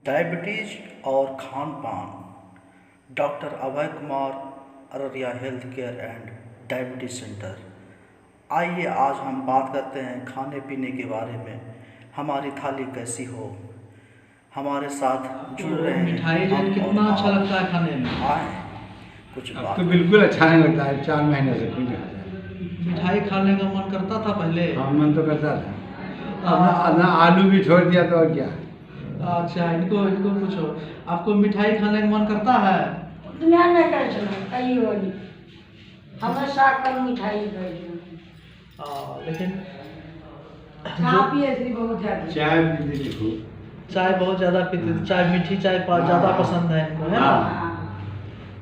Diabetes और खान पान। Doctor Abhay Kumar, Araria health care and diabetes centre. आइए आज हम बात करते हैं खाने पीने के बारे में। हमारी थाली कैसी हो। हमारे साथ जुड़ रहे हैं। मिठाई जो कितना अच्छा लगता है खाने में। आए कुछ बात। तो बिल्कुल अच्छा नहीं लगता है, 4 महीने से कुछ नहीं खाता। मिठाई खाने का मन करता था पहले। हाँ, मन तो करता था। अब ना आलू भी छोड़ दिया तो और क्या। अच्छा, इनको पूछो, आपको मिठाई खाने का मन करता है? दुनिया में कैसे कई होली हमेशा कल मिठाई लेकिन खा पिए थी बहुत ज्यादा। चाय पीती थी खूब। चाय बहुत ज़्यादा पीते थे। चाय, मीठी चाय ज़्यादा पसंद है इनको, है ना?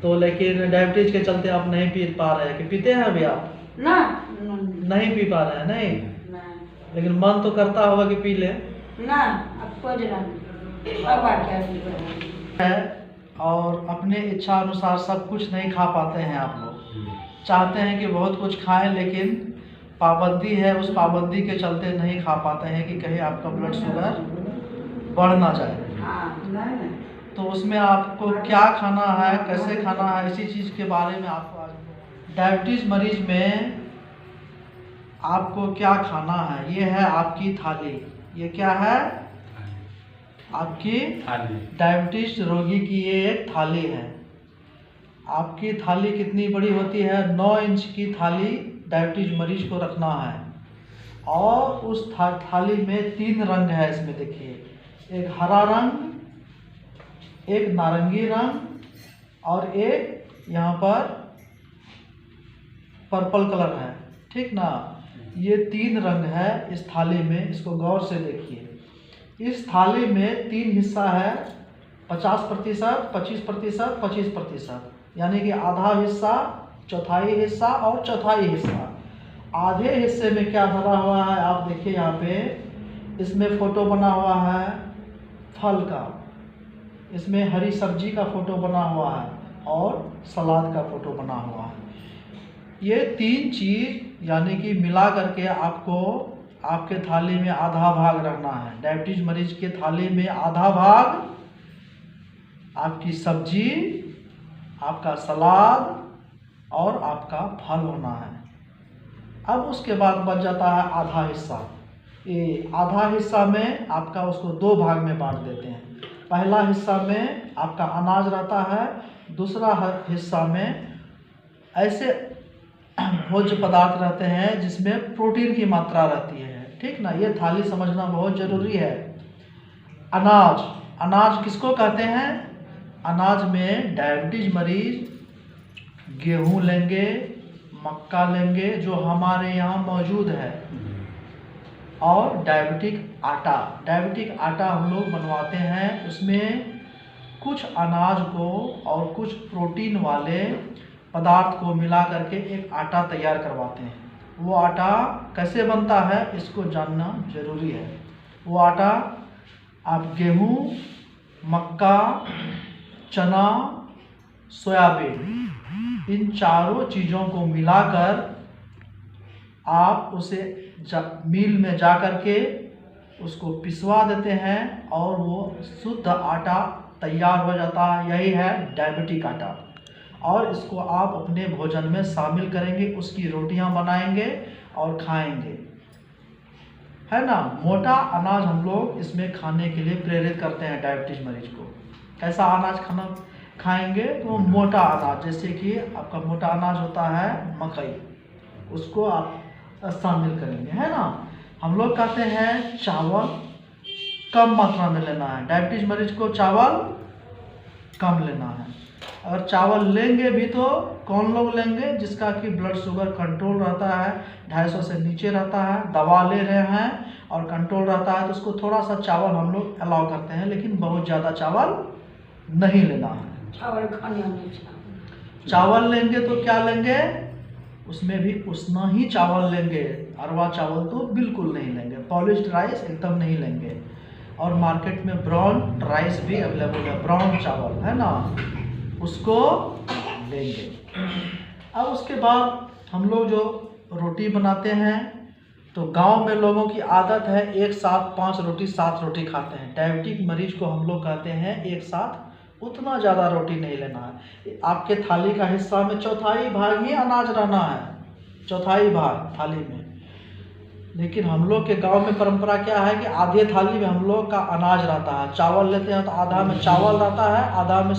तो लेकिन डायबिटीज के चलते आप नहीं पी पा रहे हैं कि पीते हैं अभी आप? ना नहीं पी पा रहे हैं, नहीं? ना लेकिन मन तो करता होगा कि पी ले। ना अब कोई नहीं अब क्या है और अपने इच्छा अनुसार सब कुछ नहीं खा पाते हैं आप लोग। चाहते हैं कि बहुत कुछ खाएं, लेकिन पाबंदी है, उस पाबंदी के चलते नहीं खा पाते हैं कि कहीं आपका ब्लड शुगर बढ़ ना जाए। तो उसमें आपको क्या खाना है, कैसे खाना है, इसी चीज़ के बारे में आपको आज डायबिटीज़ मरीज में आपको क्या खाना है। ये है आपकी थाली। ये क्या है? आपकी डायबिटीज रोगी की ये एक थाली है। आपकी थाली कितनी बड़ी होती है? 9 इंच की थाली डायबिटीज मरीज को रखना है। और उस थाली में 3 रंग है। इसमें देखिए, एक हरा रंग, एक नारंगी रंग और एक यहाँ पर पर्पल कलर है। ठीक ना? ये 3 रंग है इस थाली में। इसको गौर से देखिए। इस थाली में 3 हिस्सा है, 50%, 25%, 25%, यानी कि आधा हिस्सा, चौथाई हिस्सा और चौथाई हिस्सा। आधे हिस्से में क्या भरा हुआ है आप देखिए यहाँ पे। इसमें फोटो बना हुआ है फल का, इसमें हरी सब्जी का फोटो बना हुआ है और सलाद का फोटो बना हुआ है। ये 3 चीज़ यानी कि मिला करके आपको आपके थाली में आधा भाग रखना है। डायबिटीज मरीज के थाली में आधा भाग आपकी सब्जी, आपका सलाद और आपका फल होना है। अब उसके बाद बच जाता है आधा हिस्सा। ये आधा हिस्सा में आपका उसको 2 भाग में बांट देते हैं। पहला हिस्सा में आपका अनाज रहता है, दूसरा हिस्सा में ऐसे भोज्य पदार्थ रहते हैं जिसमें प्रोटीन की मात्रा रहती है। ठीक ना? ये थाली समझना बहुत ज़रूरी है। अनाज किसको कहते हैं? अनाज में डायबिटीज मरीज गेहूं लेंगे, मक्का लेंगे जो हमारे यहाँ मौजूद है, और डायबिटिक आटा हम लोग बनवाते हैं। उसमें कुछ अनाज को और कुछ प्रोटीन वाले पदार्थ को मिला करके एक आटा तैयार करवाते हैं। वो आटा कैसे बनता है इसको जानना जरूरी है। वो आटा आप गेहूं, मक्का, चना, सोयाबीन, इन चारों चीज़ों को मिलाकर आप उसे मिल में जा कर के उसको पिसवा देते हैं और वो शुद्ध आटा तैयार हो जाता है। यही है डायबिटिक आटा। और इसको आप अपने भोजन में शामिल करेंगे, उसकी रोटियां बनाएंगे और खाएंगे, है ना? मोटा अनाज हम लोग इसमें खाने के लिए प्रेरित करते हैं डायबिटीज मरीज को। कैसा अनाज खाएंगे? तो मोटा अनाज, जैसे कि आपका मोटा अनाज होता है मकई, उसको आप शामिल करेंगे, है ना? हम लोग कहते हैं चावल कम मात्रा में लेना है। डायबिटीज मरीज को चावल कम लेना है। अगर चावल लेंगे भी तो कौन लोग लेंगे? जिसका कि ब्लड शुगर कंट्रोल रहता है, 250 से नीचे रहता है, दवा ले रहे हैं और कंट्रोल रहता है, तो उसको थोड़ा सा चावल हम लोग अलाउ करते हैं, लेकिन बहुत ज़्यादा चावल नहीं लेना है। चावल लेंगे तो क्या लेंगे? उसमें भी उतना ही चावल लेंगे। अरवा चावल तो बिल्कुल नहीं लेंगे। पॉलिश्ड राइस एकदम नहीं लेंगे। और मार्केट में ब्राउन राइस भी अवेलेबल है, ब्राउन चावल, है ना? उसको लेंगे। अब उसके बाद हम लोग जो रोटी बनाते हैं तो गांव में लोगों की आदत है एक साथ 5 रोटी 7 रोटी खाते हैं। डायबिटिक मरीज को हम लोग कहते हैं एक साथ उतना ज़्यादा रोटी नहीं लेना है। आपके थाली का हिस्सा में चौथाई भाग ही अनाज रहना है, चौथाई भाग थाली में। लेकिन हम लोग के गांव में परंपरा क्या है कि आधे थाली में हम लोग का अनाज रहता है। चावल लेते हैं तो आधा में चावल रहता है, आधा में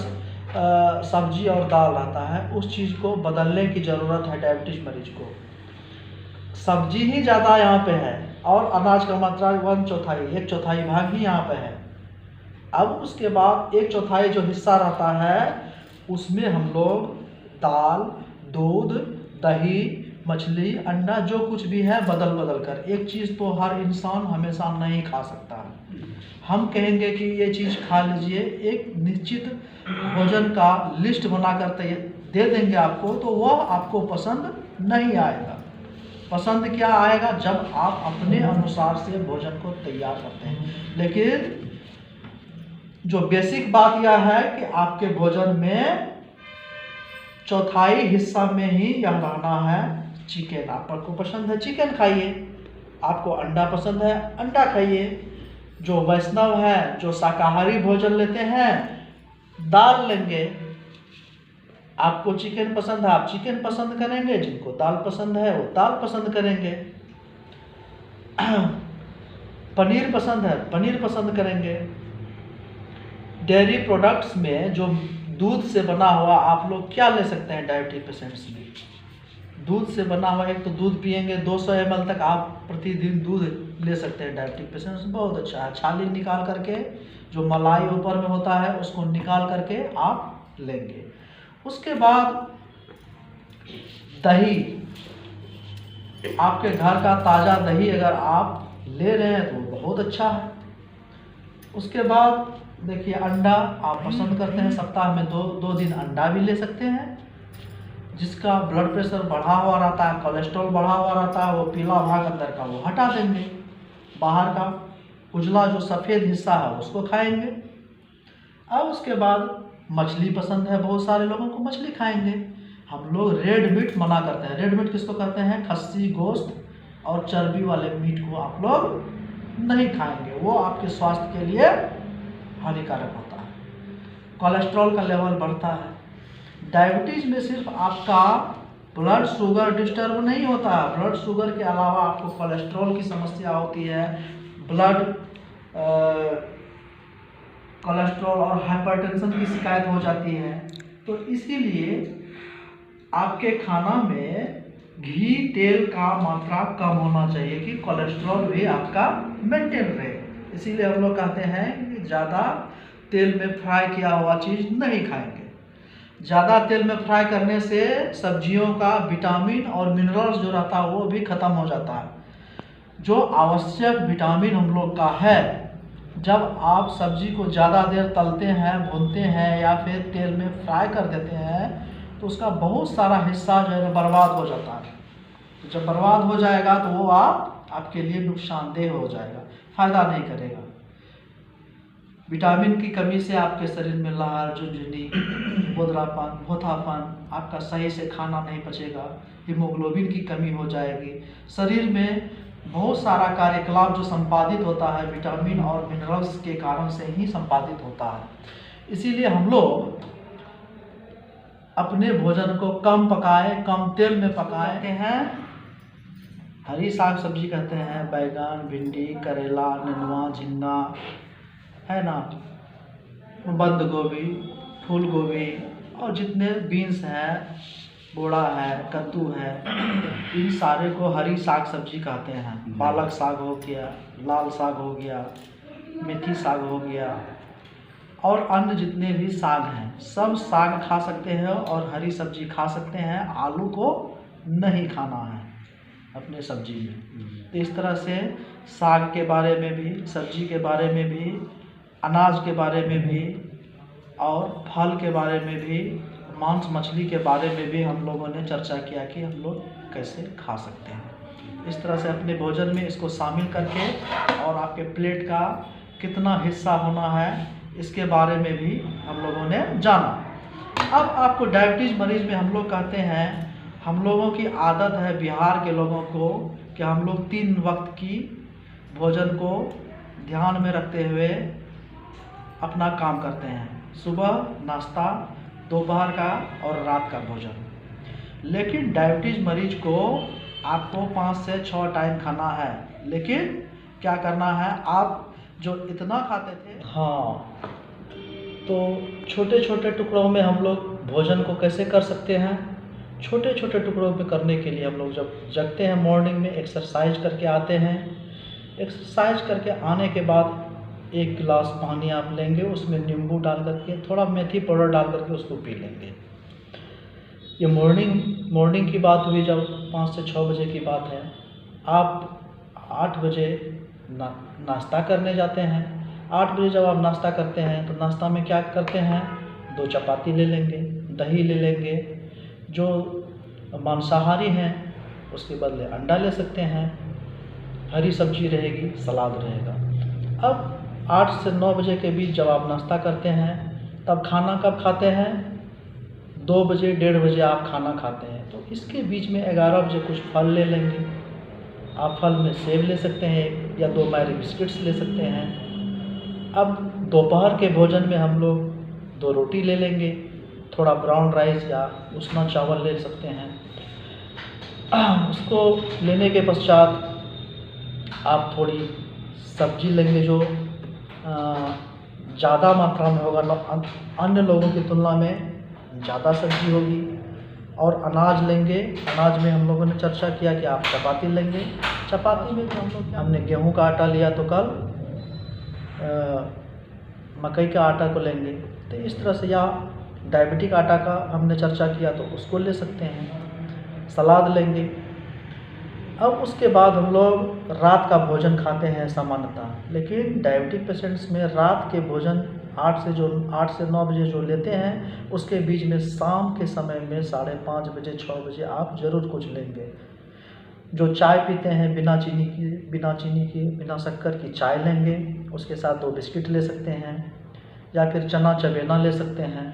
सब्जी और दाल रहता है। उस चीज़ को बदलने की ज़रूरत है डायबिटीज मरीज को। सब्जी ही ज़्यादा यहाँ पे है और अनाज का मात्रा 1/4 एक चौथाई भाग ही यहाँ पे है। अब उसके बाद 1/4 जो हिस्सा रहता है उसमें हम लोग दाल, दूध, दही, मछली, अंडा जो कुछ भी है बदल बदल कर। एक चीज़ तो हर इंसान हमेशा नहीं खा सकता है। हम कहेंगे कि ये चीज़ खा लीजिए, एक निश्चित भोजन का लिस्ट बनाकर दे देंगे आपको, तो वह आपको पसंद नहीं आएगा। पसंद क्या आएगा? जब आप अपने अनुसार से भोजन को तैयार करते हैं। लेकिन जो बेसिक बात यह है कि आपके भोजन में चौथाई हिस्सा में ही यह रहना है चिकन। आपको पसंद है चिकन खाइए, आपको अंडा पसंद है अंडा खाइए। जो वैष्णव है, जो शाकाहारी भोजन लेते हैं, दाल लेंगे। आपको चिकन पसंद है आप चिकन पसंद करेंगे, जिनको दाल पसंद है वो दाल पसंद करेंगे। पनीर पसंद है पनीर पसंद करेंगे। डेयरी प्रोडक्ट्स में जो दूध से बना हुआ आप लोग क्या ले सकते हैं डायबिटिक पेशेंट्स में? दूध से बना हुआ एक तो दूध पिएंगे 200 ml तक आप प्रतिदिन दूध ले सकते हैं डायबिटिक पेशेंट्स। बहुत अच्छा है। छाली निकाल करके जो मलाई ऊपर में होता है उसको निकाल करके आप लेंगे। उसके बाद दही, आपके घर का ताज़ा दही अगर आप ले रहे हैं तो बहुत अच्छा है। उसके बाद देखिए अंडा आप पसंद करते हैं, सप्ताह में दो दिन अंडा भी ले सकते हैं। जिसका ब्लड प्रेशर बढ़ा हुआ रहता है, कोलेस्ट्रॉल बढ़ा हुआ रहता है, वो पीला भाग अंदर का वो हटा देंगे, बाहर का उजला जो सफ़ेद हिस्सा है उसको खाएंगे। अब उसके बाद मछली पसंद है, बहुत सारे लोगों को मछली खाएंगे। हम लोग रेड मीट मना करते हैं। रेड मीट किसको कहते हैं? खस्सी, गोश्त और चर्बी वाले मीट को आप लोग नहीं खाएंगे, वो आपके स्वास्थ्य के लिए हानिकारक होता है। कोलेस्ट्रॉल का लेवल बढ़ता है। डायबिटीज़ में सिर्फ आपका ब्लड शुगर डिस्टर्ब नहीं होता है, ब्लड शुगर के अलावा आपको कोलेस्ट्रॉल की समस्या होती है, ब्लड कोलेस्ट्रॉल और हाइपरटेंशन की शिकायत हो जाती है। तो इसीलिए आपके खाना में घी तेल का मात्रा कम होना चाहिए कि कोलेस्ट्रॉल भी आपका मेंटेन रहे। इसीलिए हम लोग कहते हैं कि ज़्यादा तेल में फ्राई किया हुआ चीज़ नहीं खाएंगे। ज़्यादा तेल में फ्राई करने से सब्जियों का विटामिन और मिनरल्स जो रहता है वो भी ख़त्म हो जाता है। जो आवश्यक विटामिन हम लोग का है, जब आप सब्जी को ज़्यादा देर तलते हैं, भूनते हैं या फिर तेल में फ्राई कर देते हैं तो उसका बहुत सारा हिस्सा जो है बर्बाद हो जाता है। तो जब बर्बाद हो जाएगा तो वो आपके लिए नुकसानदेह हो जाएगा, फ़ायदा नहीं करेगा। विटामिन की कमी से आपके शरीर में लार, झुनझुनी, बोधरापन, भोथापन, आपका सही से खाना नहीं पचेगा, हीमोग्लोबिन की कमी हो जाएगी। शरीर में बहुत सारा कार्यकलाप जो संपादित होता है विटामिन और मिनरल्स के कारण से ही संपादित होता है। इसीलिए हम लोग अपने भोजन को कम पकाएं, कम तेल में पकाते हैं। हरी साग सब्जी कहते हैं, बैगन, भिंडी, करेला, नेनुआ, झिंगा है ना, बंद गोभी, फूल गोभी और जितने बीन्स हैं, बोड़ा है, कद्दू है, इन सारे को हरी साग सब्जी कहते हैं। पालक साग हो गया, लाल साग हो गया, मेथी साग हो गया और अन्य जितने भी साग हैं सब साग खा सकते हैं और हरी सब्जी खा सकते हैं। आलू को नहीं खाना है अपने सब्जी में। तो इस तरह से साग के बारे में भी, सब्जी के बारे में भी, अनाज के बारे में भी और फल के बारे में भी, मांस मछली के बारे में भी हम लोगों ने चर्चा किया कि हम लोग कैसे खा सकते हैं। इस तरह से अपने भोजन में इसको शामिल करके और आपके प्लेट का कितना हिस्सा होना है इसके बारे में भी हम लोगों ने जाना। अब आपको डायबिटीज़ मरीज़ में हम लोग कहते हैं, हम लोगों की आदत है बिहार के लोगों को कि हम लोग 3 वक्त की भोजन को ध्यान में रखते हुए अपना काम करते हैं। सुबह नाश्ता, दोपहर का और रात का भोजन। लेकिन डायबिटीज़ मरीज को आपको 5 से 6 टाइम खाना है, लेकिन क्या करना है, आप जो इतना खाते थे, हाँ, तो छोटे छोटे टुकड़ों में हम लोग भोजन को कैसे कर सकते हैं। छोटे छोटे टुकड़ों में करने के लिए हम लोग जब जगते हैं मॉर्निंग में, एक्सरसाइज करके आते हैं, एक्सरसाइज करके आने के बाद 1 गिलास पानी आप लेंगे, उसमें नींबू डाल करके, थोड़ा मेथी पाउडर डाल करके उसको पी लेंगे। ये मॉर्निंग की बात हुई, जब 5 से 6 बजे की बात है। आप 8 बजे नाश्ता करने जाते हैं। 8 बजे जब आप नाश्ता करते हैं तो नाश्ता में क्या करते हैं, 2 चपाती ले लेंगे, दही ले लेंगे, जो मांसाहारी हैं उसके बदले अंडा ले सकते हैं, हरी सब्जी रहेगी, सलाद रहेगा। अब 8 से 9 बजे के बीच जब आप नाश्ता करते हैं, तब खाना कब खाते हैं, 2 बजे 1:30 बजे आप खाना खाते हैं। तो इसके बीच में 11 बजे कुछ फल ले लेंगे। आप फल में सेब ले सकते हैं या 2 मैरी बिस्किट्स ले सकते हैं। अब दोपहर के भोजन में हम लोग 2 रोटी ले लेंगे, थोड़ा ब्राउन राइस या उसना चावल ले सकते हैं। उसको लेने के पश्चात आप थोड़ी सब्जी लेंगे जो ज़्यादा मात्रा में होगा, अन्य लोगों की तुलना में ज़्यादा सब्जी होगी। और अनाज लेंगे। अनाज में हम लोगों ने चर्चा किया कि आप चपाती लेंगे। चपाती में तो हमने गेहूं का आटा लिया, तो कल मकई का आटा को लेंगे। तो इस तरह से, या डायबिटिक आटा का हमने चर्चा किया तो उसको ले सकते हैं। सलाद लेंगे। अब उसके बाद हम लोग रात का भोजन खाते हैं सामान्यतः, लेकिन डायबिटिक पेशेंट्स में रात के भोजन 8 से 9 बजे जो लेते हैं, उसके बीच में शाम के समय में 5:30 बजे 6 बजे आप ज़रूर कुछ लेंगे। जो चाय पीते हैं बिना चीनी की बिना शक्कर की चाय लेंगे, उसके साथ 2 बिस्किट ले सकते हैं या फिर चना चबेना ले सकते हैं।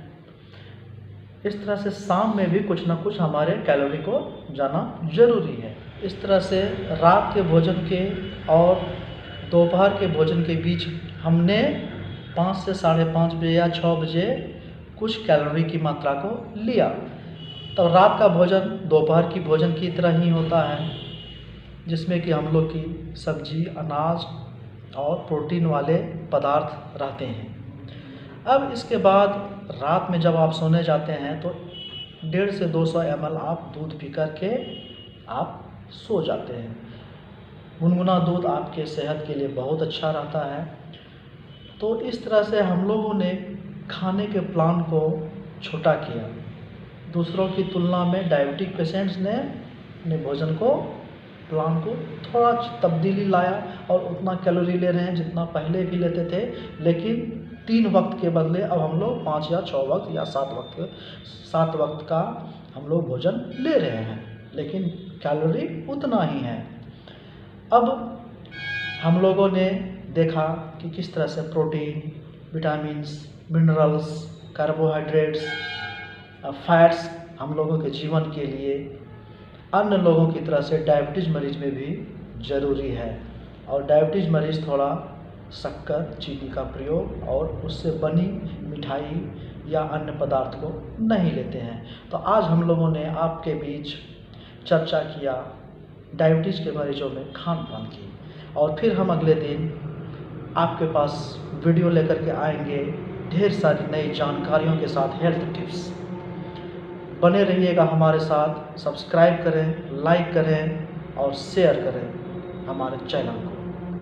इस तरह से शाम में भी कुछ ना कुछ हमारे कैलोरी को जाना ज़रूरी है। इस तरह से रात के भोजन के और दोपहर के भोजन के बीच हमने 5 से 5:30 बजे या 6 बजे कुछ कैलोरी की मात्रा को लिया। तो रात का भोजन दोपहर की भोजन की तरह ही होता है, जिसमें कि हम लोग की सब्जी, अनाज और प्रोटीन वाले पदार्थ रहते हैं। अब इसके बाद रात में जब आप सोने जाते हैं तो 150 से 200 ml आप दूध पी कर के आप सो जाते हैं। गुनगुना दूध आपके सेहत के लिए बहुत अच्छा रहता है। तो इस तरह से हम लोगों ने खाने के प्लान को छोटा किया। दूसरों की तुलना में डायबिटिक पेशेंट्स ने अपने भोजन को प्लान को थोड़ा तब्दीली लाया और उतना कैलोरी ले रहे हैं जितना पहले भी लेते थे, लेकिन 3 वक्त के बदले अब हम लोग 5 या 6 वक्त या 7 वक्त का हम लोग भोजन ले रहे हैं, लेकिन कैलोरी उतना ही है। अब हम लोगों ने देखा कि किस तरह से protein, vitamins, minerals, carbohydrates, fats हम लोगों के जीवन के लिए अन्य लोगों की तरह से डायबिटीज़ मरीज में भी ज़रूरी है। और डायबिटीज़ मरीज थोड़ा शक्कर, चीनी का प्रयोग और उससे बनी मिठाई या अन्य पदार्थ को नहीं लेते हैं। तो आज हम लोगों ने आपके बीच चर्चा किया डायबिटीज़ के मरीजों में खान पान की, और फिर हम अगले दिन आपके पास वीडियो लेकर के आएंगे ढेर सारी नई जानकारियों के साथ, हेल्थ टिप्स। बने रहिएगा हमारे साथ, सब्सक्राइब करें, लाइक करें और शेयर करें हमारे चैनल को।